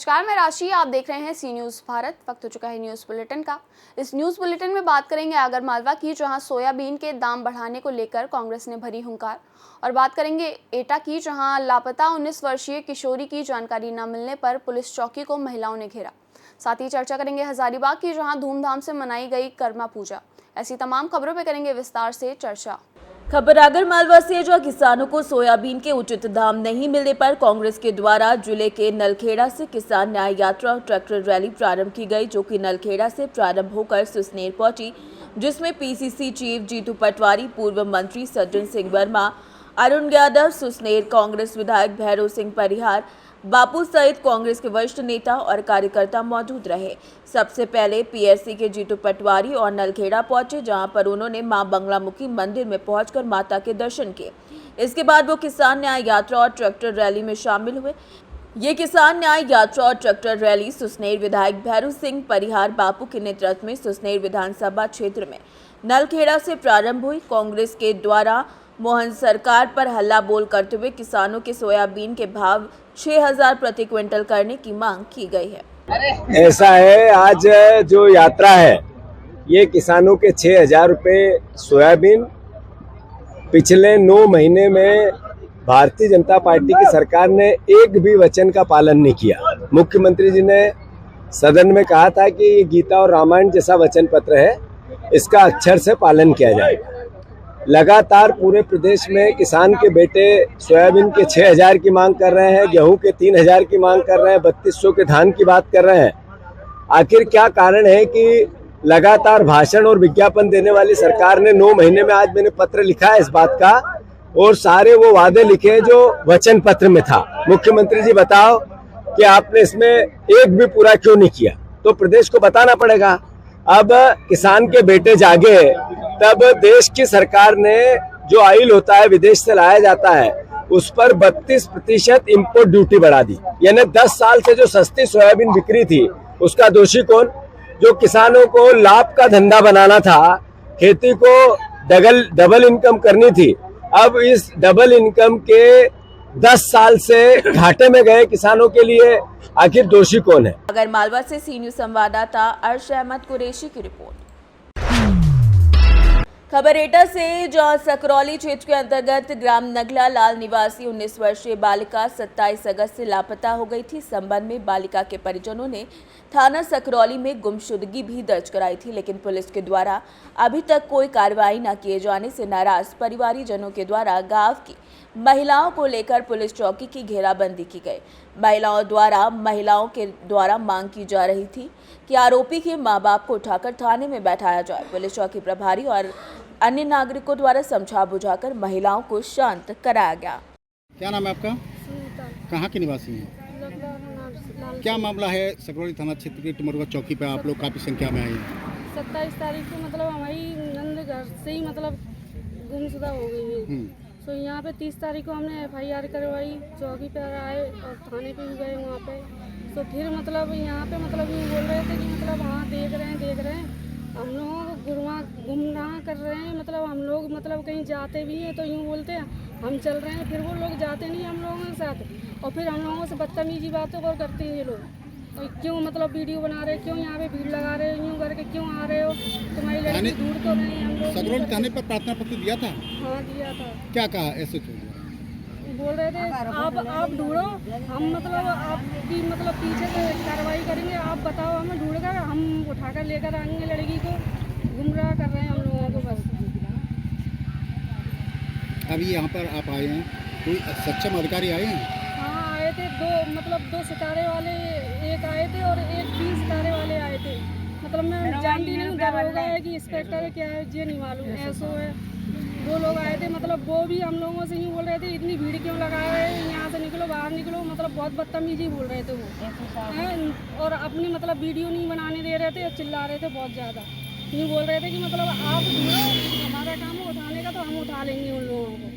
नमस्कार, मैं राशि। आप देख रहे हैं सी न्यूज़ भारत। वक्त हो चुका है न्यूज़ बुलेटिन का। इस न्यूज़ बुलेटिन में बात करेंगे आगरमालवा की, जहां सोयाबीन के दाम बढ़ाने को लेकर कांग्रेस ने भरी हुंकार। और बात करेंगे एटा की, जहां लापता 19 वर्षीय किशोरी की जानकारी न मिलने पर पुलिस चौकी को महिलाओं ने घेरा। साथ ही चर्चा करेंगे हजारीबाग की, जहाँ धूमधाम से मनाई गई कर्मा पूजा। ऐसी तमाम खबरों पर करेंगे विस्तार से चर्चा। खबर आगरमालवा से, जहां किसानों को सोयाबीन के उचित दाम नहीं मिलने पर कांग्रेस के द्वारा जिले के नलखेड़ा से किसान न्याय यात्रा और ट्रैक्टर रैली प्रारंभ की गई, जो कि नलखेड़ा से प्रारंभ होकर सुसनेर पहुंची, जिसमें पीसीसी चीफ जीतू पटवारी, पूर्व मंत्री सज्जन सिंह वर्मा, अरुण यादव, सुसनेर कांग्रेस विधायक भैरव सिंह परिहार, बापू सहित कांग्रेस के वरिष्ठ नेता और कार्यकर्ता मौजूद रहे। सबसे पहले पीएससी के जीतू पटवारी और नलखेड़ा पहुंचे, जहां पर उन्होंने मां बंगलामुखी मंदिर में पहुंचकर माता के दर्शन किए। इसके बाद वो किसान न्याय यात्रा और ट्रैक्टर रैली में शामिल हुए। ये किसान न्याय यात्रा और ट्रैक्टर रैली सुसनेर विधायक भैरव सिंह परिहार बापू के नेतृत्व में सुसनेर विधानसभा क्षेत्र में नलखेड़ा से प्रारंभ हुई। कांग्रेस के द्वारा मोहन सरकार पर हल्ला बोल करते हुए किसानों के सोयाबीन के भाव 6,000 प्रति क्विंटल करने की मांग की गई है। ऐसा है, आज जो यात्रा है ये किसानों के 6,000 रुपये सोयाबीन पिछले 9 महीने में भारतीय जनता पार्टी की सरकार ने एक भी वचन का पालन नहीं किया। मुख्यमंत्री जी ने सदन में कहा था कि ये गीता और रामायण जैसा वचन पत्र है, इसका अक्षर से पालन किया जाएगा। लगातार पूरे प्रदेश में किसान के बेटे सोयाबीन के 6,000 की मांग कर रहे हैं, गेहूं के 3,000 की मांग कर रहे हैं, 3200 के धान की बात कर रहे हैं। आखिर क्या कारण है कि लगातार भाषण और विज्ञापन देने वाली सरकार ने 9 महीने में, आज मैंने पत्र लिखा है इस बात का, और सारे वो वादे लिखे जो वचन पत्र में था। मुख्यमंत्री जी बताओ कि आपने इसमें एक भी पूरा क्यों नहीं किया? तो प्रदेश को बताना पड़ेगा। अब किसान के बेटे जागे तब देश की सरकार ने जो ऑयल होता है विदेश से लाया जाता है उस पर 32% इम्पोर्ट ड्यूटी बढ़ा दी। यानी 10 साल से जो सस्ती सोयाबीन बिक्री थी उसका दोषी कौन? जो किसानों को लाभ का धंधा बनाना था, खेती को डबल इनकम करनी थी, अब इस डबल इनकम के 10 साल से घाटे में गए किसानों के लिए आखिर दोषी कौन है? आगरमालवा से सी न्यूज़ संवाददाता अर्श अहमद कुरैशी की रिपोर्ट। खबर एटा से, जहां सकरौली क्षेत्र के अंतर्गत ग्राम नगला लाल निवासी 19 वर्षीय बालिका 27 अगस्त से लापता हो गई थी। संबंध में बालिका के परिजनों ने थाना सकरौली में गुमशुदगी भी दर्ज कराई थी, लेकिन पुलिस के द्वारा अभी तक कोई कार्रवाई न किए जाने से नाराज परिवारीजनों के द्वारा गांव की महिलाओं को लेकर पुलिस चौकी की घेराबंदी की गई। महिलाओं के द्वारा मांग की जा रही थी कि आरोपी के मां बाप को उठाकर थाने में बैठाया जाए। पुलिस चौकी प्रभारी और अन्य नागरिकों द्वारा समझा बुझाकर महिलाओं को शांत कराया गया। क्या नाम है आपका? कहाँ के निवासी हैं? क्या मामला है? सकरौली थाना क्षेत्र के टिमरुआ चौकी पे आप लोग काफी संख्या में आए हैं। 27 तारीख को मतलब हमारी नंद घर से ही मतलब गुमशुदा हो गई है। तो यहाँ पे 30 तारीख को हमने FIR करवाई, चौकी पर आए और थाने पे भी गए वहाँ पे। तो फिर मतलब यहाँ पे मतलब ये बोल रहे थे कि मतलब हाँ देख रहे हैं हम लोगों को गुमराह कर रहे हैं। मतलब हम लोग मतलब कहीं जाते भी हैं तो यूँ बोलते हैं हम चल रहे हैं, फिर वो लोग जाते नहीं हम लोगों के साथ, और फिर हम लोगों से बदतमीजी बातों को करते हैं ये लोग। और क्यों मतलब वीडियो बना रहे, क्यों यहाँ पे भीड़ लगा रहे हो, यूँ करके क्यों आ रहे हो, तुम्हारी लड़की दूर तो नहीं। हम लोग सकरौली थाने पर प्रार्थना पत्र दिया था? हाँ दिया था। क्या कहा? ऐसे बोल रहे थे आप ढूंढो, हम मतलब आपकी मतलब पीछे से कार्रवाई करेंगे, आप बताओ हमें ढूंढ कर हम उठाकर लेकर आएंगे लड़की को। गुमराह कर रहे हैं हम लोगों को बस। अभी यहाँ पर आप आए हैं, कोई सक्षम अधिकारी आए हैं? हाँ आए थे, 2 सितारे वाले एक आए थे और एक 3 सितारे वाले आए थे। मतलब मैं जानती नहीं दरोगा है कि इंस्पेक्टर है क्या है, ये नहीं मालूम, ऐसो है। वो लोग आए थे, मतलब वो भी हम लोगों से यूँ बोल रहे थे इतनी भीड़ क्यों लगा रहे हैं, यहाँ से निकलो, बाहर निकलो। मतलब बहुत बदतमीजी बोल रहे थे वो, और अपनी मतलब वीडियो नहीं बनाने दे रहे थे, चिल्ला रहे थे बहुत ज़्यादा। यूँ बोल रहे थे कि मतलब आप ढूंढो, हमारा काम है उठाने का तो हम उठा लेंगे उन लोगों को।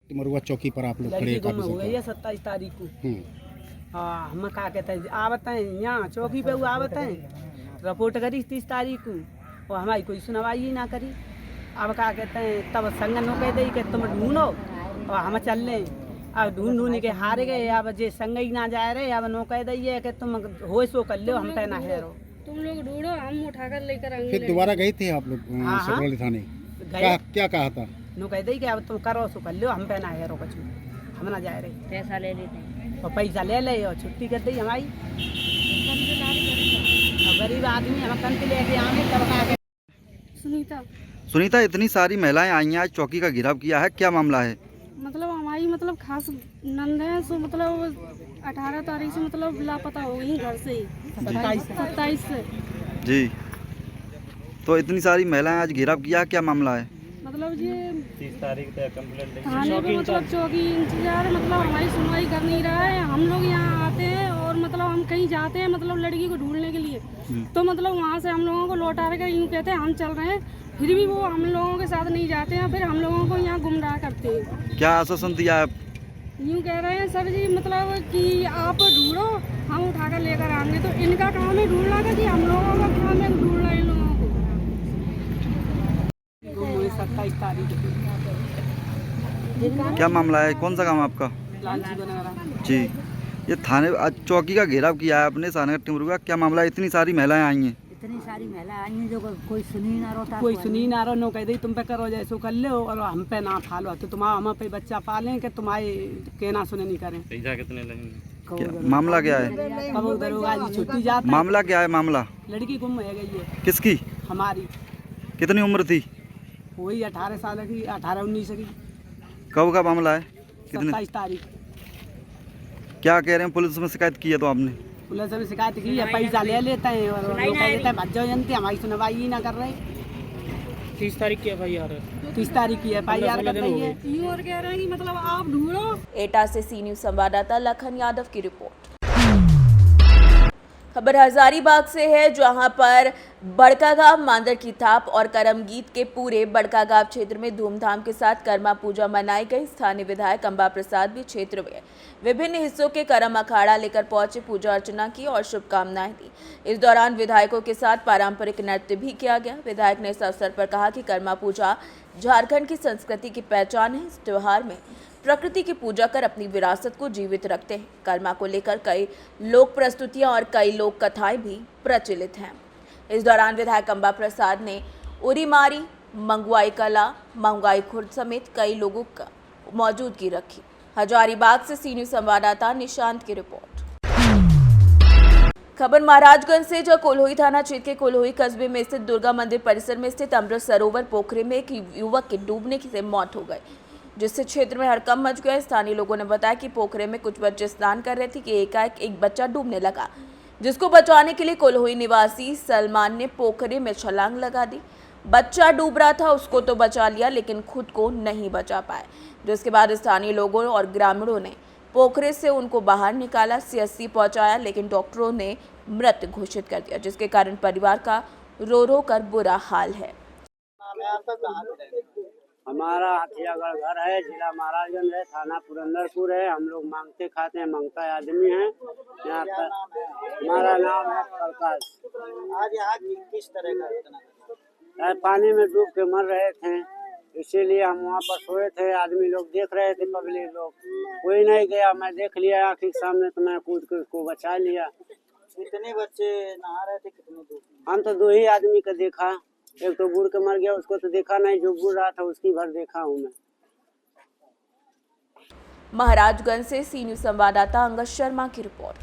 टिमरुआ चौकी पर आप लोग खड़े हैं? हो गई है 27 तारीख को। हाँ, हम क्या कहते हैं आवत हैं यहाँ चौकी पे, वो आवत हैं रिपोर्ट करी 30 तारीख को, और हमारी कोई सुनवाई ही ना करी। अब क्या कहते हैं तब संगन कह दी कि तुम ढूंढो और हम चल लें। अब ढूंढ के हारे गए। अब जे संग ही ना जा रहे, अब नो कह दिए कि तुम हो सो कर लो, हम पे ना हेरो। तुम लोग ढूंढो, हम उठाकर लेकर आएंगे। फिर दोबारा गए थे आप लोग हाँ। सकरौली थाने? गए। क्या कहा था? नो कह दी कि अब तुम करो सो कर लो, हम पे ना हेरो कुछ, हम ना जा रहे। पैसा ले लेते और पैसा ले ले और छुट्टी कर दी हमारी। गरीब आदमी हम कंत लेके आए तब। सुनीता, इतनी सारी महिलाएं आई हैं, आज चौकी का घेराव किया है, क्या मामला है? मतलब हमारी मतलब खास नंद है, सो मतलब 18 तारीख से मतलब लापता हो गई घर से ही। 27 से जी। तो इतनी सारी महिलाएं आज घेराव किया है, क्या मामला है? मतलब ये 30 तारीख तक कंप्लेंट थाने पे मतलब चौकी इंतजार मतलब हमारी सुनवाई कर नहीं रहा है। हम लोग यहाँ आते हैं और मतलब हम कहीं जाते हैं मतलब लड़की को ढूंढने के लिए, तो मतलब वहाँ से हम लोगों को लौटा कर यूँ कहते हैं हम चल रहे हैं, फिर भी वो हम लोगों के साथ नहीं जाते हैं, फिर हम लोगों को यहाँ गुमराह करते हैं। क्या आश्वासन दिया है? यूँ कह रहे हैं सर जी मतलब कि आप ढूंढो, हम उठाकर लेकर आएंगे। तो इनका काम है ढूंढना का, कि हम लोगों का काम है ढूंढना इन लोगों को। 27 तारीख क्या मामला है, कौन सा काम है आपका? लालची बना। जी, ये थाने आज चौकी का घेराव किया है आपने सानगर टिमरू का, क्या मामला है? इतनी सारी महिलाएं आई हैं। इतनी सारी महिला आई हैं जो कोई सुनी ना रोता, कोई सुनी ना रो। नो कह दी तुम पे करो जैसो कर लो और हम पे ना फालो, तो तुम हम पे बच्चा पालें कि तुम्हारे कहना सुने नहीं करें। क्या मामला क्या है? कब दरोगा जी छुट्टी जाता। मामला क्या है? मामला लड़की गुम हो गई है। किसकी? हमारी। कितनी उम्र थी? वही 18 साल की, 18-19 की। कब का मामला है? 27 तारीख। क्या कह रहे हैं, पुलिस में शिकायत की है? तो आपने पुलिस से शिकायत की है, पैसा ले लेते हैं और लोग कह देते हैं भज जाओ, जनते हमारी सुनवाई ही ना कर रहे। 30 तारीख की FIR है। 30 तारीख की FIR कर रही है। यूँ और कह रहे हैं कि मतलब आप ढूंढो। एटा से सी न्यूज संवाददाता लखन यादव की रिपोर्ट। खबर हजारीबाग से है, जहां पर बड़कागांव, मांदर की थाप और करमगीत के पूरे बड़कागांव क्षेत्र में धूमधाम के साथ कर्मा पूजा मनाई गई। स्थानीय विधायक अंबा प्रसाद भी क्षेत्र में विभिन्न हिस्सों के कर्म अखाड़ा लेकर पहुंचे, पूजा अर्चना की और शुभकामनाएं दी। इस दौरान विधायकों के साथ पारंपरिक नृत्य भी किया गया। विधायक ने इस अवसर पर कहा कि कर्मा पूजा झारखंड की संस्कृति की पहचान है। इस त्योहार में प्रकृति की पूजा कर अपनी विरासत को जीवित रखते हैं। कर्मा को लेकर कई लोक प्रस्तुतियां और कई लोक कथाएं भी प्रचलित हैं। इस दौरान विधायक अंबा प्रसाद ने उरीमारी, मंगवाई कला, मंगवाई खुर्द समेत कई लोगों का मौजूदगी रखी। हजारीबाग से सी न्यूज संवाददाता निशांत की रिपोर्ट। खबर महाराजगंज से, जो कोल्होई थाना क्षेत्र के कोल्होई कस्बे में स्थित दुर्गा मंदिर परिसर में स्थित अमृत सरोवर पोखरे में एक युवक के डूबने से मौत हो गई, जिससे क्षेत्र में हड़कंप मच गया। स्थानीय लोगों ने बताया कि पोखरे में कुछ बच्चे स्नान कर रहे थे कि एकाएक एक बच्चा डूबने लगा, जिसको बचाने के लिए कोल्होई निवासी सलमान ने पोखरे में छलांग लगा दी। बच्चा डूब रहा था, उसको तो बचा लिया लेकिन खुद को नहीं बचा पाए, जिसके बाद स्थानीय लोगों और ग्रामीणों ने पोखरे से उनको बाहर निकाला, CSC पहुंचाया, लेकिन डॉक्टरों ने मृत घोषित कर दिया, जिसके कारण परिवार का रो रो कर बुरा हाल है। हमारा हथियागढ़ घर है, जिला महाराजगंज है, थाना पुरंदरपुर है। हम लोग मांगते खाते हैं, मांगता आदमी है। यहाँ पर हमारा नाम है प्रकाश। आज यहाँ किस तरह का घटना? पानी में डूब के मर रहे थे, इसीलिए हम वहाँ पर सोए थे। आदमी लोग देख रहे थे, पब्लिक लोग, कोई नहीं गया। मैं देख लिया आँखी के सामने, तो मैं कूद कर उसको बचा लिया। कितने बच्चे नहा रहे थे, कितने दूर? हम तो 2 ही आदमी को देखा, एक तो बूढ़ के मर गया, उसको तो देखा नहीं, जो बूढ़ रहा था उसकी भर देखा हूँ मैं। महाराजगंज से सी न्यूज संवाददाता अंगद शर्मा की रिपोर्ट।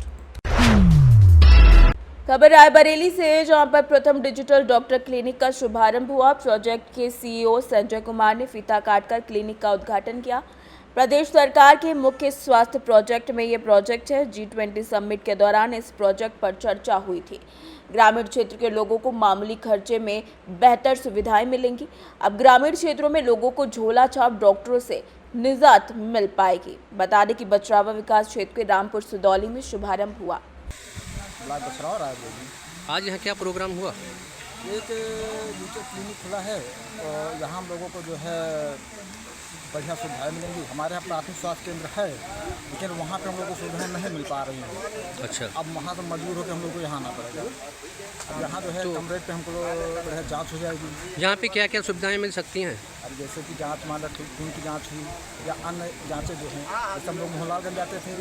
खबर रायबरेली से, जहां पर प्रथम डिजिटल डॉक्टर क्लिनिक का शुभारंभ हुआ। प्रोजेक्ट के CEO संजय कुमार ने फीता काटकर क्लिनिक का उद्घाटन किया। प्रदेश सरकार के मुख्य स्वास्थ्य प्रोजेक्ट में ये प्रोजेक्ट है। G20 समिट के दौरान इस प्रोजेक्ट पर चर्चा हुई थी। ग्रामीण क्षेत्र के लोगों को मामूली खर्चे में बेहतर सुविधाएं मिलेंगी। अब ग्रामीण क्षेत्रों में लोगों को झोला छाप डॉक्टरों से निजात मिल पाएगी। बता दें कि बचरावा विकास क्षेत्र के रामपुर सुदौली में शुभारंभ हुआ। आज यहाँ क्या प्रोग्राम हुआ? एक डिजिटल क्लिनिक खुला है और यहाँ हम लोगों को जो है बढ़िया सुविधाएं मिलेंगी। हमारे यहाँ प्राथमिक स्वास्थ्य केंद्र है, लेकिन वहाँ पे हम लोग को सुविधाएं नहीं मिल पा रही हैं। अच्छा, अब वहाँ तो मजबूर होकर हम लोग को यहाँ आना पड़ेगा। अब यहाँ जो है कम रेट पे हमको जो है जाँच हो जाएगी। यहाँ पे क्या क्या सुविधाएं मिल सकती हैं? अब जैसे कि जाँच मान लो खून की जाँच हुई या अन्य जाँचें जो हैं, जैसे हम लोग मोहनलालगंज जाते थे,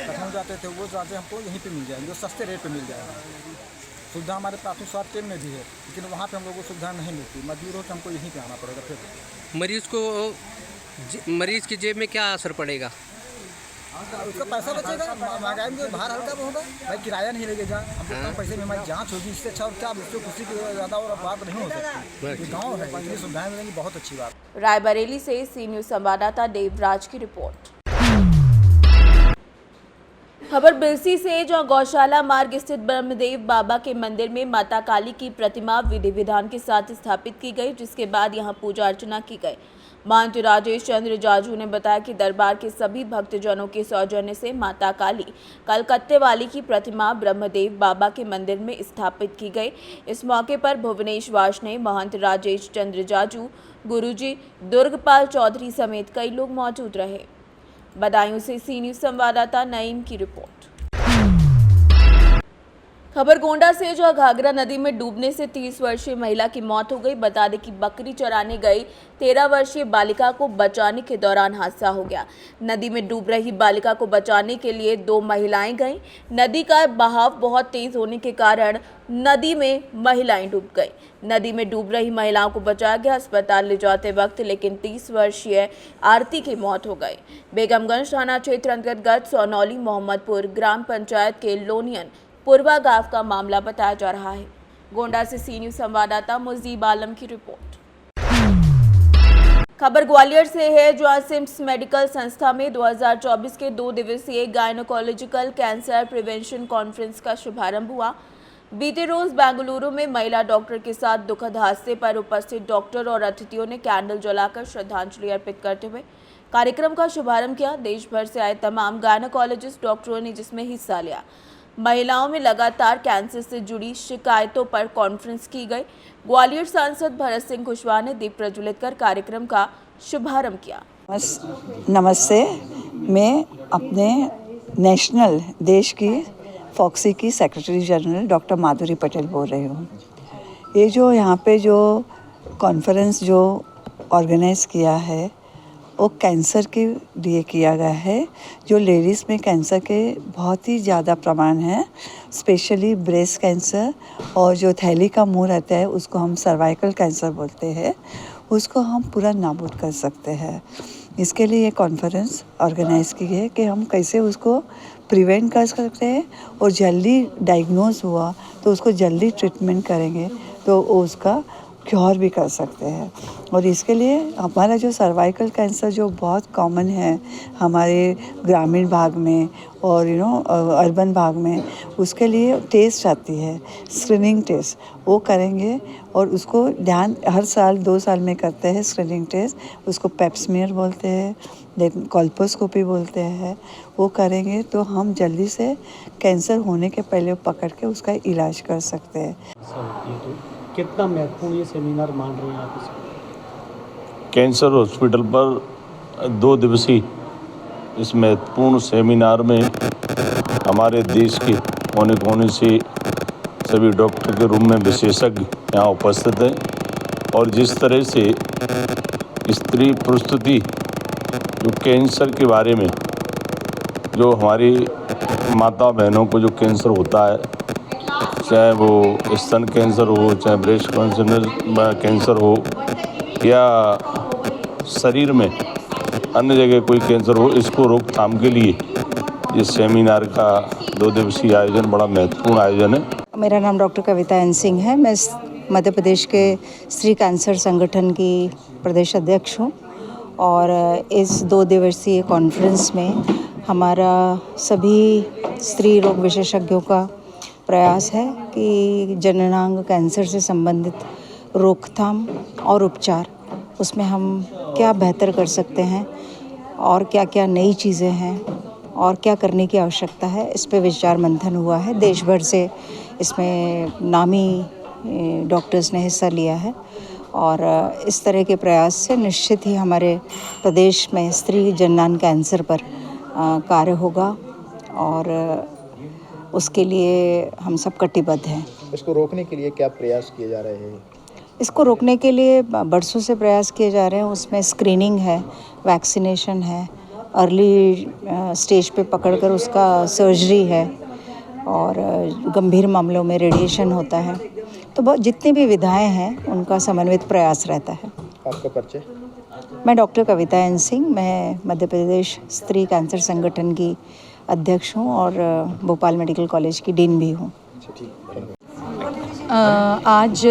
लखनऊ जाते थे, वो जाँचें हमको यहीं पर मिल जाएंगी, जो सस्ते रेट पर मिल जाएंगी। सुविधा हमारे प्राथमिक स्वास्थ्य केंद्र में भी है, लेकिन वहाँ पे हम लोग को सुविधा नहीं मिलती, मजबूर हो कि हमको यहीं पे आना पड़ेगा। फिर मरीज की जेब में क्या असर पड़ेगा? उसका पैसा बचेगा, महंगाई में बाहर हल्का होगा, भाई किराया नहीं लगेगा, हमको कम पैसे में हमारी जाँच होगी। इससे अच्छा और क्या, इससे खुशी की ज़्यादा और बात नहीं हो सकती। ये गाँव है, इतनी सुविधाएं मिलेंगी, बहुत अच्छी बात। रायबरेली से सी न्यूज़ संवाददाता देवराज की रिपोर्ट। खबर बिलसी से, जहां गौशाला मार्ग स्थित ब्रह्मदेव बाबा के मंदिर में माता काली की प्रतिमा विधि विधान के साथ स्थापित की गई, जिसके बाद यहां पूजा अर्चना की गई। महंत राजेश चंद्र जाजू ने बताया कि दरबार के सभी भक्तजनों के सौजन्य से माता काली कलकत्ते वाली की प्रतिमा ब्रह्मदेव बाबा के मंदिर में स्थापित की गई। इस मौके पर भुवनेश वार्ष्णेय, महंत राजेश चंद्र जाजू, गुरुजी दुर्गपाल चौधरी समेत कई लोग मौजूद रहे। बदायूं से सी न्यूज़ संवाददाता नईम की रिपोर्ट। खबर गोंडा से, जो घाघरा नदी में डूबने से 30 वर्षीय महिला की मौत हो गई। बता दें कि बकरी चराने गई 13 वर्षीय बालिका को बचाने के दौरान हादसा हो गया। नदी में डूब रही बालिका को बचाने के लिए 2 महिलाएं गईं। नदी का बहाव बहुत तेज होने के कारण नदी में महिलाएं डूब गई। नदी में डूब रही महिलाओं को बचाया गया अस्पताल ले जाते वक्त, लेकिन 30 वर्षीय आरती की मौत हो गई। बेगमगंज थाना क्षेत्र अंतर्गत सोनौली मोहम्मदपुर ग्राम पंचायत के लोनियन पूर्वा गांव का मामला बताया जा रहा है। गोंडा से सी न्यूज़ संवाददाता मुजीब आलम की रिपोर्ट। खबर ग्वालियर से है, जहां सिम्स मेडिकल संस्था में 2024 के 2 दिवसीय गायनोकोलॉजिकल कैंसर प्रिवेंशन कॉन्फ्रेंस का शुभारंभ हुआ। बीते रोज बेंगलुरु में महिला डॉक्टर के साथ दुखद हादसे पर उपस्थित डॉक्टर और अतिथियों ने कैंडल जलाकर श्रद्धांजलि अर्पित करते हुए कार्यक्रम का शुभारंभ किया। देश भर से आए तमाम गायनोकोलॉजिस्ट डॉक्टरों ने जिसमें हिस्सा लिया। महिलाओं में लगातार कैंसर से जुड़ी शिकायतों पर कॉन्फ्रेंस की गई। ग्वालियर सांसद भरत सिंह कुशवाहा ने दीप प्रज्वलित कर कार्यक्रम का शुभारंभ किया। नमस्ते, मैं अपने नेशनल देश की फॉक्सी की सेक्रेटरी जनरल डॉक्टर माधुरी पटेल बोल रही हूँ। ये जो यहाँ पे जो कॉन्फ्रेंस जो ऑर्गेनाइज किया है वो कैंसर के लिए किया गया है। जो लेडीज़ में कैंसर के बहुत ही ज़्यादा प्रमाण है, स्पेशली ब्रेस्ट कैंसर और जो थैली का मुंह रहता है उसको हम सर्वाइकल कैंसर बोलते हैं, उसको हम पूरा नाबूद कर सकते हैं। इसके लिए ये कॉन्फ्रेंस ऑर्गेनाइज की है कि हम कैसे उसको प्रिवेंट कर सकते हैं और जल्दी डायग्नोज हुआ तो उसको जल्दी ट्रीटमेंट करेंगे तो उसका क्योर भी कर सकते हैं। और इसके लिए हमारा जो सर्वाइकल कैंसर जो बहुत कॉमन है हमारे ग्रामीण भाग में और अर्बन भाग में, उसके लिए टेस्ट आती है, स्क्रीनिंग टेस्ट, वो करेंगे और उसको ध्यान हर साल 2 साल में करते हैं स्क्रीनिंग टेस्ट। उसको पेप्समियर बोलते हैं, कोल्पोस्कोपी बोलते हैं। वो करेंगे तो हम जल्दी से कैंसर होने के पहले पकड़ के उसका इलाज कर सकते हैं। कितना महत्वपूर्ण ये सेमिनार मान रहे हैं आप इसको? कैंसर हॉस्पिटल पर 2 दिवसीय इस महत्वपूर्ण सेमिनार में हमारे देश के कोने कोने से सभी डॉक्टर के रूप में विशेषज्ञ यहाँ उपस्थित हैं और जिस तरह से स्त्री प्रस्तुति जो कैंसर के बारे में, जो हमारी माता बहनों को जो कैंसर होता है, चाहे वो स्तन कैंसर हो, चाहे ब्रेस्ट कैंसर हो या शरीर में अन्य जगह कोई कैंसर हो, इसको रोकथाम के लिए इस सेमिनार का 2 दिवसीय आयोजन बड़ा महत्वपूर्ण आयोजन है। मेरा नाम डॉक्टर कविता एन सिंह है। मैं मध्य प्रदेश के स्त्री कैंसर संगठन की प्रदेश अध्यक्ष हूँ और इस 2 दिवसीय कॉन्फ्रेंस में हमारा सभी स्त्री रोग विशेषज्ञों का प्रयास है कि जननांग कैंसर से संबंधित रोकथाम और उपचार, उसमें हम क्या बेहतर कर सकते हैं और क्या क्या नई चीज़ें हैं और क्या करने की आवश्यकता है, इस पे विचार मंथन हुआ है। देश भर से इसमें नामी डॉक्टर्स ने हिस्सा लिया है और इस तरह के प्रयास से निश्चित ही हमारे प्रदेश में स्त्री जननांग कैंसर पर कार्य होगा और उसके लिए हम सब कटिबद्ध हैं। इसको रोकने के लिए क्या प्रयास किए जा रहे हैं? इसको रोकने के लिए बरसों से प्रयास किए जा रहे हैं। उसमें स्क्रीनिंग है, वैक्सीनेशन है, अर्ली स्टेज पे पकड़कर उसका सर्जरी है और गंभीर मामलों में रेडिएशन होता है। तो बहुत जितनी भी विधाएं हैं उनका समन्वित प्रयास रहता है। आपका परिचय? मैं डॉक्टर कविता एन सिंह, मैं मध्य प्रदेश स्त्री कैंसर संगठन की अध्यक्ष हूँ और भोपाल मेडिकल कॉलेज की डीन भी हूँ। आज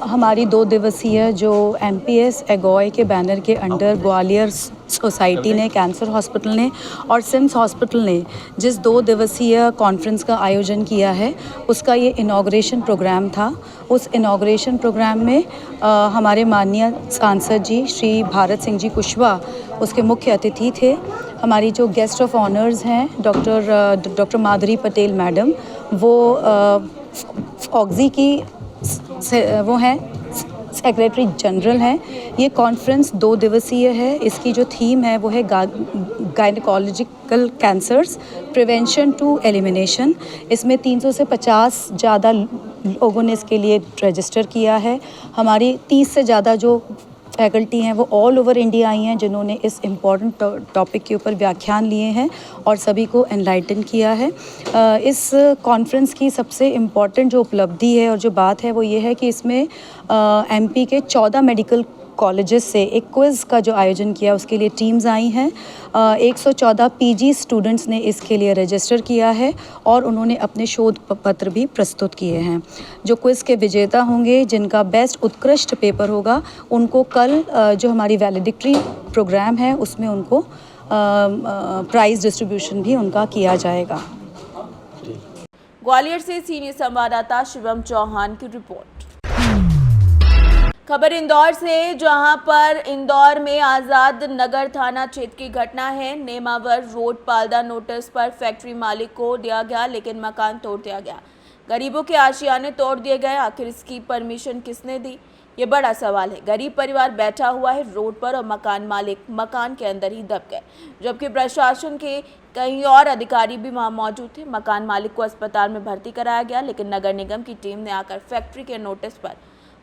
हमारी 2 दिवसीय जो MPS एगॉय के बैनर के अंडर ग्वालियर सोसाइटी ने, कैंसर हॉस्पिटल ने और सिम्स हॉस्पिटल ने जिस 2 दिवसीय कॉन्फ्रेंस का आयोजन किया है उसका ये इनॉग्रेशन प्रोग्राम था। उस इनॉग्रेशन प्रोग्राम में हमारे माननीय सांसद जी श्री भारत सिंह जी कुशवाहा उसके मुख्य अतिथि थे। हमारी जो गेस्ट ऑफ ऑनर्स हैं डॉक्टर माधुरी पटेल मैडम, वो ऑक्सी की वो हैं सेक्रेटरी जनरल हैं। ये कॉन्फ्रेंस 2 दिवसीय है। इसकी जो थीम है वो है gynaecological cancers prevention to elimination. इसमें 300 से 50 ज़्यादा लोगों ने इसके लिए रजिस्टर किया है। हमारी 30 से ज़्यादा जो फैकल्टी हैं वो ऑल ओवर इंडिया आई हैं जिन्होंने इस इम्पॉर्टेंट टॉपिक के ऊपर व्याख्यान लिए हैं और सभी को एनलाइटन किया है। इस कॉन्फ्रेंस की सबसे इम्पॉर्टेंट जो उपलब्धि है और जो बात है वो ये है कि इसमें MP के 14 मेडिकल कॉलेजेस से एक क्विज़ का जो आयोजन किया उसके लिए टीम्स आई हैं। 114 PG स्टूडेंट्स ने इसके लिए रजिस्टर किया है और उन्होंने अपने शोध पत्र भी प्रस्तुत किए हैं। जो क्विज़ के विजेता होंगे, जिनका बेस्ट उत्कृष्ट पेपर होगा, उनको कल जो हमारी वैलिडिक्टरी प्रोग्राम है उसमें उनको प्राइज़ डिस्ट्रीब्यूशन भी उनका किया जाएगा। ग्वालियर से सीनियर संवाददाता शिवम चौहान की रिपोर्ट। खबर इंदौर से, जहां पर इंदौर में आज़ाद नगर थाना क्षेत्र की घटना है। नेमावर रोड पालदा नोटिस पर फैक्ट्री मालिक को दिया गया लेकिन मकान तोड़ दिया गया। गरीबों के आशियाने तोड़ दिए गए। आखिर इसकी परमिशन किसने दी, ये बड़ा सवाल है। गरीब परिवार बैठा हुआ है रोड पर और मकान मालिक मकान के अंदर ही दब गए, जबकि प्रशासन के कई और अधिकारी भी वहां मौजूद थे। मकान मालिक को अस्पताल में भर्ती कराया गया लेकिन नगर निगम की टीम ने आकर फैक्ट्री के नोटिस पर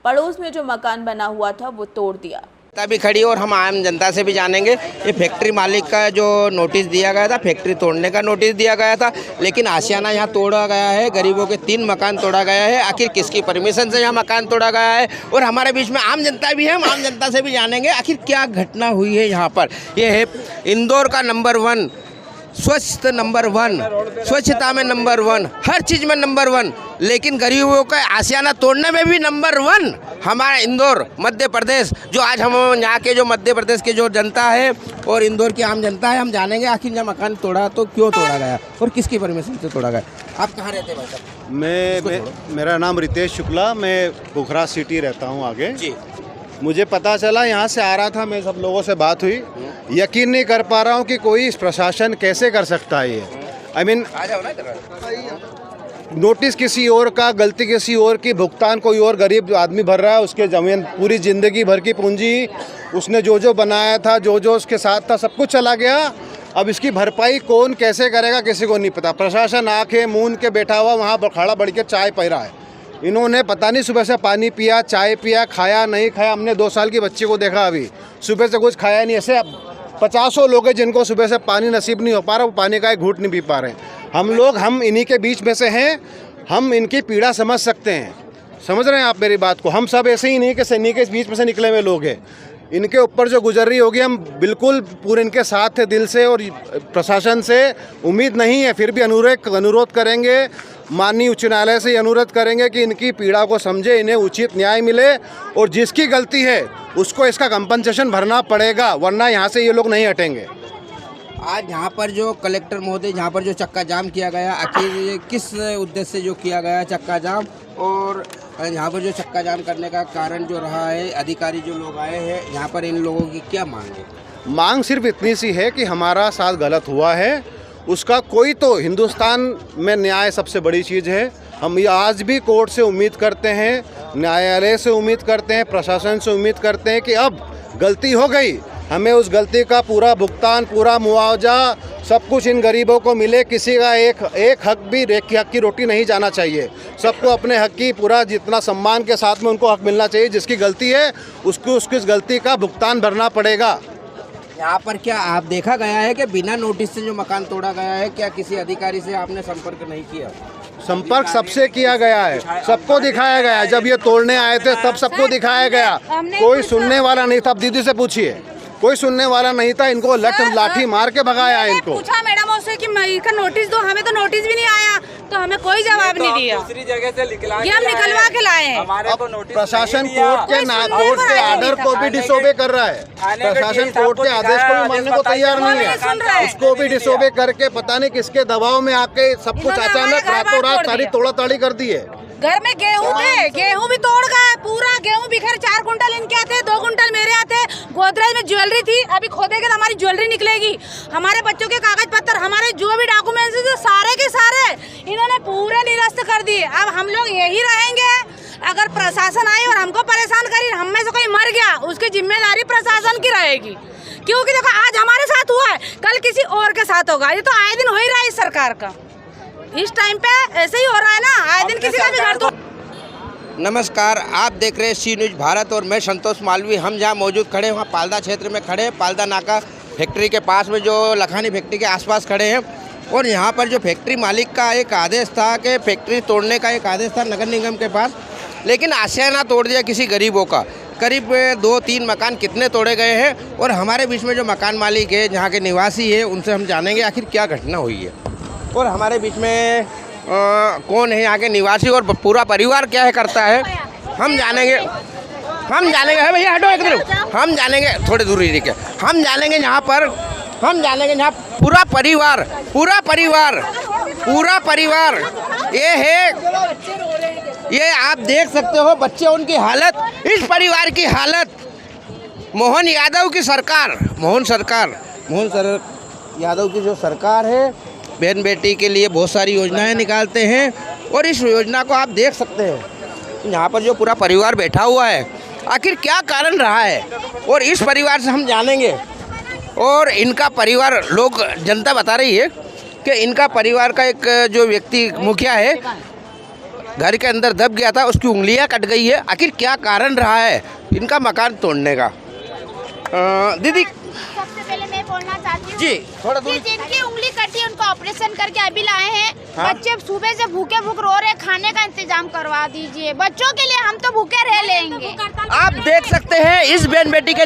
पड़ोस में जो मकान बना हुआ था वो तोड़ दिया। भी खड़ी और हम आम जनता से भी जानेंगे। ये फैक्ट्री मालिक का जो नोटिस दिया गया था, फैक्ट्री तोड़ने का नोटिस दिया गया था, लेकिन आशियाना यहाँ तोड़ा गया है। गरीबों के 3 मकान तोड़ा गया है। आखिर किसकी परमिशन से यहाँ मकान तोड़ा गया है? और हमारे बीच में आम जनता भी है, हम आम जनता से भी जानेंगे आखिर क्या घटना हुई है यहाँ पर। ये है इंदौर का नंबर 1, स्वच्छ नंबर 1, स्वच्छता में नंबर 1, हर चीज़ में नंबर 1, लेकिन गरीबों का आशियाना तोड़ने में भी नंबर 1 हमारा इंदौर मध्य प्रदेश। जो आज हम यहाँ के जो मध्य प्रदेश के जो जनता है और इंदौर की आम जनता है, हम जानेंगे आखिर जब मकान तोड़ा तो क्यों तोड़ा गया और किसकी परमिशन से तोड़ा गया। आप कहाँ रहते हैं भाई साहब? मेरा नाम रितेश शुक्ला, मैं पोखरा सिटी रहता हूँ आगे जी। मुझे पता चला, यहाँ से आ रहा था मैं, सब लोगों से बात हुई, यकीन नहीं कर पा रहा हूँ कि कोई इस प्रशासन कैसे कर सकता है ये। आई मीन नोटिस किसी और का, गलती किसी और की, भुगतान कोई और गरीब आदमी भर रहा है। उसके जमीन पूरी ज़िंदगी भर की पूंजी, उसने जो जो बनाया था, जो जो उसके साथ था, सब कुछ चला गया। अब इसकी भरपाई कौन कैसे करेगा किसी को नहीं पता। प्रशासन आंखें मूंद के बैठा हुआ वहाँ खड़ा बढ़ के चाय पी रहा है। इन्होंने पता नहीं सुबह से पानी पिया, चाय पिया, खाया नहीं खाया। हमने 2 साल की बच्ची को देखा, अभी सुबह से कुछ खाया नहीं। ऐसे 50 लोग हैं जिनको सुबह से पानी नसीब नहीं हो पा रहा, वो पानी का एक घूंट नहीं पी पा रहे हैं। हम इन्हीं के बीच में से हैं, हम इनकी पीड़ा समझ सकते हैं। समझ रहे हैं आप मेरी बात को? हम सब ऐसे ही नहीं कि सैनिक के बीच में से निकले हुए लोग हैं। इनके ऊपर जो गुजर रही होगी, हम बिल्कुल पूरे इनके साथ थे दिल से, और प्रशासन से उम्मीद नहीं है, फिर भी अनुरोध करेंगे, माननीय उच्च न्यायालय से अनुरोध करेंगे कि इनकी पीड़ा को समझे, इन्हें उचित न्याय मिले और जिसकी गलती है उसको इसका कंपनसेशन भरना पड़ेगा, वरना यहाँ से ये लोग नहीं हटेंगे। आज यहाँ पर जो कलेक्टर महोदय, यहाँ पर जो चक्का जाम किया गया, आखिर किस उद्देश्य से जो किया गया चक्का जाम, और यहाँ पर जो चक्का जाम करने का कारण जो रहा है, अधिकारी जो लोग आए हैं यहाँ पर, इन लोगों की क्या मांग है? मांग सिर्फ इतनी सी है कि हमारा साथ गलत हुआ है, उसका कोई तो, हिंदुस्तान में न्याय सबसे बड़ी चीज़ है। हम आज भी कोर्ट से उम्मीद करते हैं न्यायालय से उम्मीद करते हैं, प्रशासन से उम्मीद करते हैं कि अब गलती हो गई, हमें उस गलती का पूरा भुगतान, पूरा मुआवजा, सब कुछ इन गरीबों को मिले। किसी का एक हक भी, एक हक की रोटी नहीं जाना चाहिए। सबको अपने हक की पूरा जितना सम्मान के साथ में उनको हक मिलना चाहिए। जिसकी गलती है उसको उसकी उस गलती का भुगतान भरना पड़ेगा। यहाँ पर क्या आप देखा गया है कि बिना नोटिस से जो मकान तोड़ा गया है, क्या किसी अधिकारी से आपने संपर्क नहीं किया? संपर्क सबसे किया गया है, सबको दिखाया गया। जब ये तोड़ने आए थे तब सबको दिखाया गया, कोई सुनने वाला नहीं था। अब दीदी से पूछिए, कोई सुनने वाला नहीं था। इनको लाठी मार के भगाया इनको। पूछा मैडम उससे कि इसका नोटिस दो, हमें तो नोटिस भी नहीं आया, तो हमें कोई जवाब नहीं दिया। दूसरी जगह से ये हम निकलवा के लाए हैं। प्रशासन कोर्ट के आर्डर को भी डिसोबे कर रहा है। प्रशासन कोर्ट के आदेश को भी मानने को तैयार नहीं है। उसको भी डिसोबे करके पता नहीं किसके दबाव में आके सब कुछ अचानक रातों रात सारी तोड़ाताड़ी कर दी है। घर में गेहूं थे, गेहूं भी तोड़ गए, पूरा गेहूं बिखर। 4 कुंटल इनके आते, 2 कुंटल मेरे आते। गोदरेज में ज्वेलरी थी, अभी खोदेंगे तो हमारी ज्वेलरी निकलेगी। हमारे बच्चों के कागज पत्तर, हमारे जो भी डॉक्यूमेंट्स थे सारे के सारे इन्होंने पूरे निरस्त कर दिए। अब हम लोग यही रहेंगे। अगर प्रशासन आई और हमको परेशान करी, हम में से कोई मर गया, उसकी जिम्मेदारी प्रशासन की रहेगी। क्योंकि देखो आज हमारे साथ हुआ है, कल किसी और के साथ होगा। ये तो आए दिन हो ही रहा है इस सरकार का। इस टाइम पे ऐसे ही हो रहा है ना, आए दिन किसी का भी घर तो। नमस्कार, आप देख रहे हैं सी न्यूज़ भारत और मैं संतोष मालवी। हम जहां मौजूद खड़े हैं वहाँ पालदा क्षेत्र में खड़े हैं। पालदा नाका फैक्ट्री के पास में जो लखानी फैक्ट्री के आसपास खड़े हैं। और यहाँ पर जो फैक्ट्री मालिक का एक आदेश था कि फैक्ट्री तोड़ने का एक आदेश था नगर निगम के पास, लेकिन आशियाना तोड़ दिया किसी गरीबों का। करीब 2-3 मकान कितने तोड़े गए हैं। और हमारे बीच में जो मकान मालिक है, जहाँ के निवासी है, उनसे हम जानेंगे आखिर क्या घटना हुई है। और हमारे बीच में कौन है यहाँ के निवासी और पूरा परिवार क्या है करता है, हम जानेंगे। है भैया हटो एक तरफ, हम जानेंगे, थोड़ी दूर ही रहिए। हम जानेंगे यहाँ पूरा परिवार ये है। ये आप देख सकते हो बच्चे, उनकी हालत, इस परिवार की हालत। मोहन यादव की सरकार, मोहन यादव की जो सरकार है, बहन बेटी के लिए बहुत सारी योजनाएं निकालते हैं। और इस योजना को आप देख सकते हैं, यहाँ पर जो पूरा परिवार बैठा हुआ है, आखिर क्या कारण रहा है। और इस परिवार से हम जानेंगे। और इनका परिवार, लोग, जनता बता रही है कि इनका परिवार का एक जो व्यक्ति मुखिया है, घर के अंदर दब गया था, उसकी उंगलियां कट गई है। आखिर क्या कारण रहा है इनका मकान तोड़ने का। दीदी सबसे पहले मैं बोलना चाहती हूँ जी, थोड़ा दूर। जिनकी उंगली कटी उनको ऑपरेशन करके अभी लाए हैं। हाँ? बच्चे सुबह से भूख रो रहे, खाने का इंतजाम करवा दीजिए बच्चों के लिए, हम तो भूखे रह लेंगे। आप देख सकते हैं इस बहन बेटी के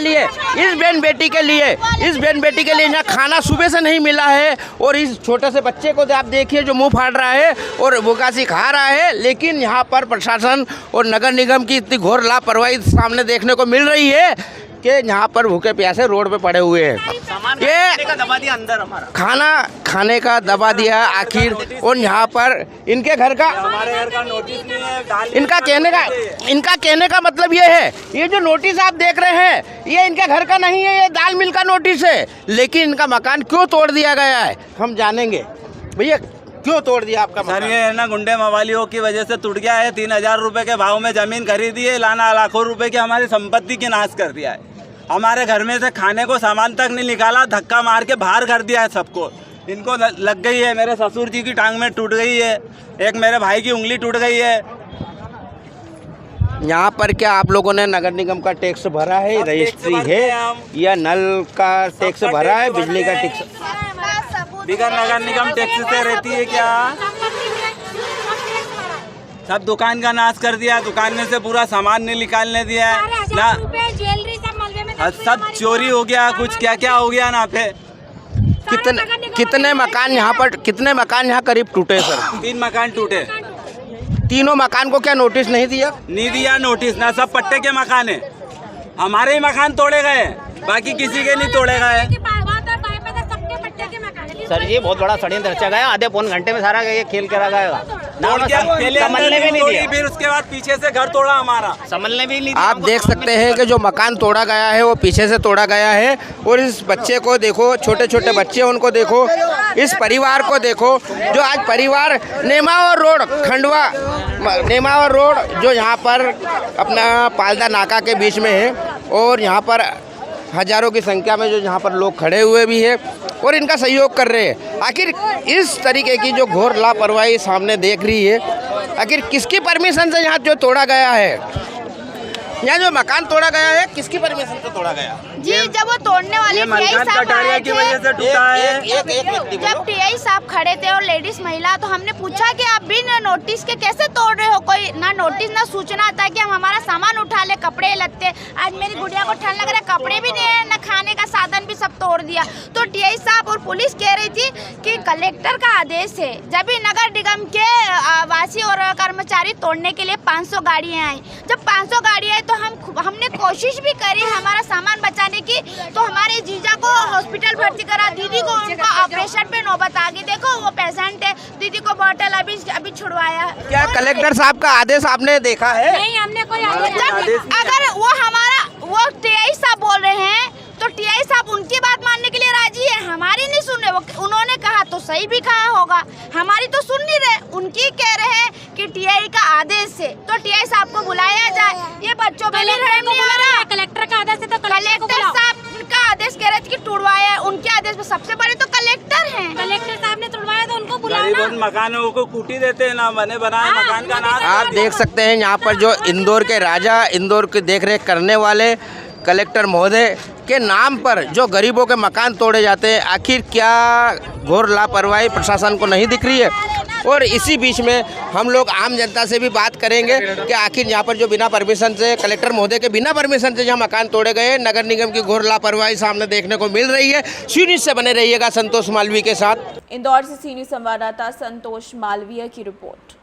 लिए यहाँ खाना सुबह से नहीं मिला है। और इस छोटे से बच्चे को आप देखिए जो मुंह फाड़ रहा है और बुकासी खा रहा है। लेकिन यहाँ पर प्रशासन और नगर निगम की इतनी घोर लापरवाही सामने देखने को मिल रही है कि यहाँ पर भूखे प्यासे रोड पे पड़े हुए हैं। ये दबा दिया अंदर, हमारा खाना खाने का दबा दिया आखिर। और यहाँ पर इनके घर का, हमारे घर का नोटिस नहीं है। इनका कहने का मतलब ये है, ये जो नोटिस आप देख रहे हैं ये इनके घर का नहीं है, ये दाल मिल का नोटिस है। लेकिन इनका मकान क्यों तोड़ दिया गया है हम जानेंगे। भैया क्यों तोड़ दिया आपका मकान? सर ये है ना, गुंडे मवालियों की वजह से टूट गया है। 3000 रुपये के भाव में ज़मीन खरीदी है, लाना लाखों रुपए की हमारी संपत्ति की नाश कर दिया है। हमारे घर में से खाने को सामान तक नहीं निकाला, धक्का मार के बाहर कर दिया है सबको। इनको लग गई है, मेरे ससुर जी की टांग में टूट गई है, एक मेरे भाई की उंगली टूट गई है। यहाँ पर क्या आप लोगों ने नगर निगम का टैक्स भरा है, रजिस्ट्री है, या नल का टैक्स भरा है, बिजली का टैक्स? बिगर नगर निगम टैक्स से रहती है क्या? सब दुकान का नाश कर दिया, दुकान में से पूरा सामान नहीं निकालने दिया है ना, सब चोरी हो गया, कुछ क्या क्या हो गया ना। पे कितने मकान यहाँ करीब टूटे सर? 3 मकान टूटे। तीनों मकान को क्या नोटिस नहीं दिया? नहीं दिया नोटिस ना, सब पट्टे के मकान है। हमारे ही मकान तोड़े गए, बाकी किसी के नहीं तोड़े गए। सर ये बहुत बड़ा षड्यंत्र रचा गया, आधे पौन घंटे में सारा ये खेल करा गया। तोड़ के अकेले संभलने भी नहीं तोड़ी, दिया। फिर उसके बाद पीछे से घर तोड़ा हमारा। संभलने भी नहीं। आप देख सकते हैं कि जो मकान तोड़ा गया है वो पीछे से तोड़ा गया है। और इस बच्चे को देखो, छोटे छोटे बच्चे उनको देखो, इस परिवार को देखो, जो आज परिवार नेमावर रोड, खंडवा नेमावर रोड जो यहाँ पर अपना पालदा नाका के बीच में है, और यहाँ पर हजारों की संख्या में जो यहाँ पर लोग खड़े हुए भी है और इनका सहयोग कर रहे हैं। आखिर इस तरीके की जो घोर लापरवाही सामने देख रही है, आखिर किसकी परमिशन से यहाँ जो तोड़ा गया है, यहाँ जो मकान तोड़ा गया है किसकी परमिशन से तोड़ा गया? जी, जब वो तोड़ने वाले की वजह से टूटा है। जब टीआई साहब खड़े थे और लेडीज महिला, तो हमने पूछा कि आप बिना नोटिस के कैसे तोड़ रहे हो? कोई ना नोटिस ना सूचना आता है कि हम हमारा सामान उठा ले, कपड़े लत्ते। आज मेरी गुड़िया को ठंड लग रहा है, कपड़े भी नहीं है, ना खाने का साधन भी सब तोड़ दिया। तो टीआई साहब और पुलिस कह रही थी कि कलेक्टर का आदेश है। जब भी नगर निगम के वासी और कर्मचारी तोड़ने के लिए 500 गाड़ियाँ आई, जब 500 गाड़ी आई तो हमने कोशिश भी करी हमारा सामान बचाने की। तो हमारे जीजा को हॉस्पिटल भर्ती करा, दीदी को उनका ऑपरेशन पे नौबत आ गई। देखो वो पेशेंट है, दीदी को बॉटल अभी छुड़वाया। क्या कलेक्टर साहब का आदेश आपने देखा है? नहीं, हमने कोई आदेश। अगर वो टीआई साहब बोल रहे हैं तो टीआई साहब उनकी बात मानने के लिए राजी है, हमारी नहीं सुन रहे। उन्होंने कहा तो सही भी कहा होगा, हमारी तो सुन नहीं रहे। उनकी कह रहे हैं कि टीआई का आदेश है तो टीआई साहब को बुलाया जाए। ये बच्चों पे नहीं आ रहा। कलेक्टर का आदेश है तो कलेक्टर साहब का आदेश कह रहे थे कि तुड़वाया, उनके आदेश में सबसे बड़े तो कलेक्टर हैं। कलेक्टर साहब ने तुड़वाया तो उनको बुलाना। मकानों को कूटी देते हैं, ना बने बनाए मकान का नाम। आप देख सकते हैं यहाँ पर जो इंदौर के राजा, इंदौर की देखरेख करने वाले कलेक्टर महोदय के नाम पर जो गरीबों के मकान तोड़े जाते हैं, आखिर क्या घोर लापरवाही प्रशासन को नहीं दिख रही है? और इसी बीच में हम लोग आम जनता से भी बात करेंगे कि आखिर यहाँ पर जो बिना परमिशन से, कलेक्टर महोदय के बिना परमिशन से जहाँ मकान तोड़े गए, नगर निगम की घोर लापरवाही सामने देखने को मिल रही है। सी न्यूज़ से बने रहिएगा संतोष मालवीय के साथ। इंदौर से सी न्यूज़ संवाददाता संतोष मालवीय की रिपोर्ट।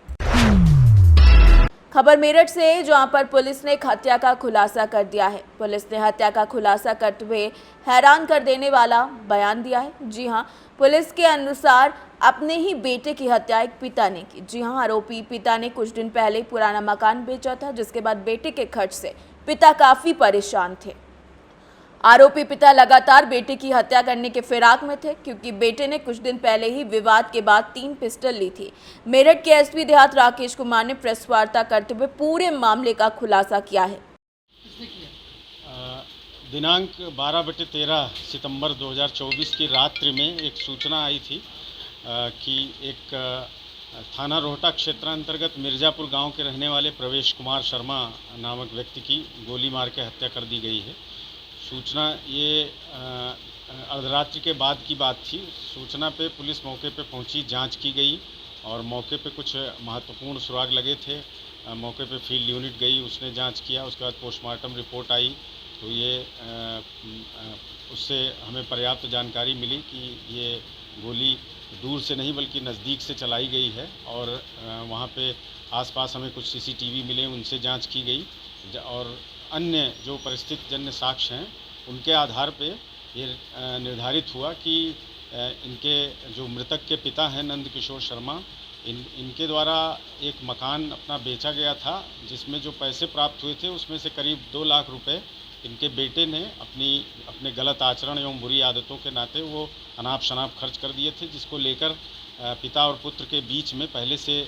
खबर मेरठ से, जहां पर पुलिस ने एक हत्या का खुलासा कर दिया है। पुलिस ने हत्या का खुलासा करते हुए हैरान कर देने वाला बयान दिया है। जी हां, पुलिस के अनुसार अपने ही बेटे की हत्या एक पिता ने की। जी हां, आरोपी पिता ने कुछ दिन पहले पुराना मकान बेचा था, जिसके बाद बेटे के खर्च से पिता काफी परेशान थे। आरोपी पिता लगातार बेटे की हत्या करने के फिराक में थे, क्योंकि बेटे ने कुछ दिन पहले ही विवाद के बाद 3 पिस्टल ली थी। मेरठ के एसपी देहात राकेश कुमार ने प्रेस वार्ता करते हुए पूरे मामले का खुलासा किया है। दिनांक 12/13 सितंबर 2024 की रात्रि में एक सूचना आई थी कि एक थाना रोहटा क्षेत्रांतर्गत मिर्ज़ापुर गांव के रहने वाले प्रवेश कुमार शर्मा नामक व्यक्ति की गोली मार के हत्या कर दी गई है। सूचना ये अर्धरात्रि के बाद की बात थी। सूचना पे पुलिस मौके पे पहुंची, जांच की गई और मौके पे कुछ महत्वपूर्ण सुराग लगे थे। मौके पे फील्ड यूनिट गई, उसने जांच किया, उसके बाद पोस्टमार्टम रिपोर्ट आई तो ये उससे हमें पर्याप्त जानकारी मिली कि ये गोली दूर से नहीं बल्कि नज़दीक से चलाई गई है। और वहाँ पे आसपास हमें कुछ CCTV मिले, उनसे जांच की गई और अन्य जो परिस्थितिजन्य साक्ष्य हैं उनके आधार पे ये निर्धारित हुआ कि इनके जो मृतक के पिता हैं नंद किशोर शर्मा, इनके द्वारा एक मकान अपना बेचा गया था, जिसमें जो पैसे प्राप्त हुए थे उसमें से करीब 2 लाख रुपए इनके बेटे ने अपने गलत आचरण एवं बुरी आदतों के नाते वो अनाप शनाप खर्च कर दिए थे, जिसको लेकर पिता और पुत्र के बीच में पहले से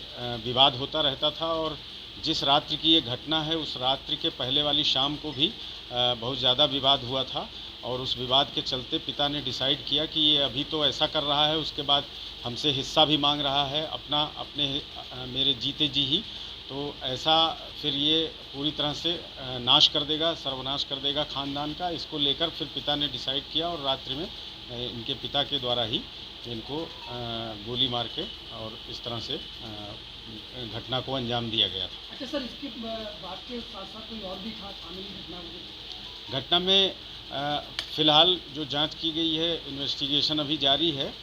विवाद होता रहता था। और जिस रात्रि की ये घटना है उस रात्रि के पहले वाली शाम को भी बहुत ज़्यादा विवाद हुआ था और उस विवाद के चलते पिता ने डिसाइड किया कि ये अभी तो ऐसा कर रहा है, उसके बाद हमसे हिस्सा भी मांग रहा है अपने मेरे जीते जी ही, तो ऐसा फिर ये पूरी तरह से नाश कर देगा, सर्वनाश कर देगा खानदान का। इसको लेकर फिर पिता ने डिसाइड किया और रात्रि में इनके पिता के द्वारा ही इनको गोली मार के और इस तरह से घटना को अंजाम दिया गया था। अच्छा सर, इसके बाद के साथ साथ कोई और भी था शामिल घटना में? फ़िलहाल जो जांच की गई है, इन्वेस्टिगेशन अभी जारी है,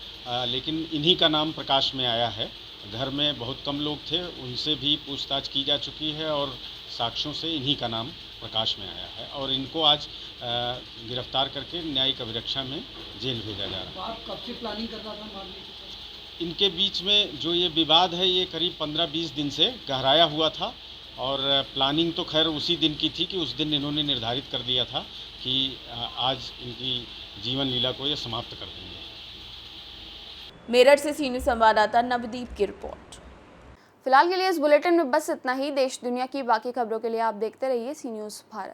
लेकिन इन्हीं का नाम प्रकाश में आया है। घर में बहुत कम लोग थे, उनसे भी पूछताछ की जा चुकी है और साक्ष्यों से इन्हीं का नाम प्रकाश में आया है और इनको आज गिरफ्तार करके न्यायिक अभिरक्षा में जेल भेजा जा रहा है। आप कब से प्लानिंग कर रहा था मारने की? इनके बीच में जो ये विवाद है ये करीब 15-20 दिन से गहराया हुआ था और प्लानिंग तो खैर उसी दिन की थी कि उस दिन इन्होंने निर्धारित कर दिया था कि आज इनकी जीवन लीला को ये समाप्त कर देंगे। मेरठ से सी न्यूज़ संवाददाता नवदीप की रिपोर्ट। फिलहाल के लिए इस बुलेटिन में बस इतना ही। देश दुनिया की बाकी खबरों के लिए आप देखते रहिए सी न्यूज़ भारत।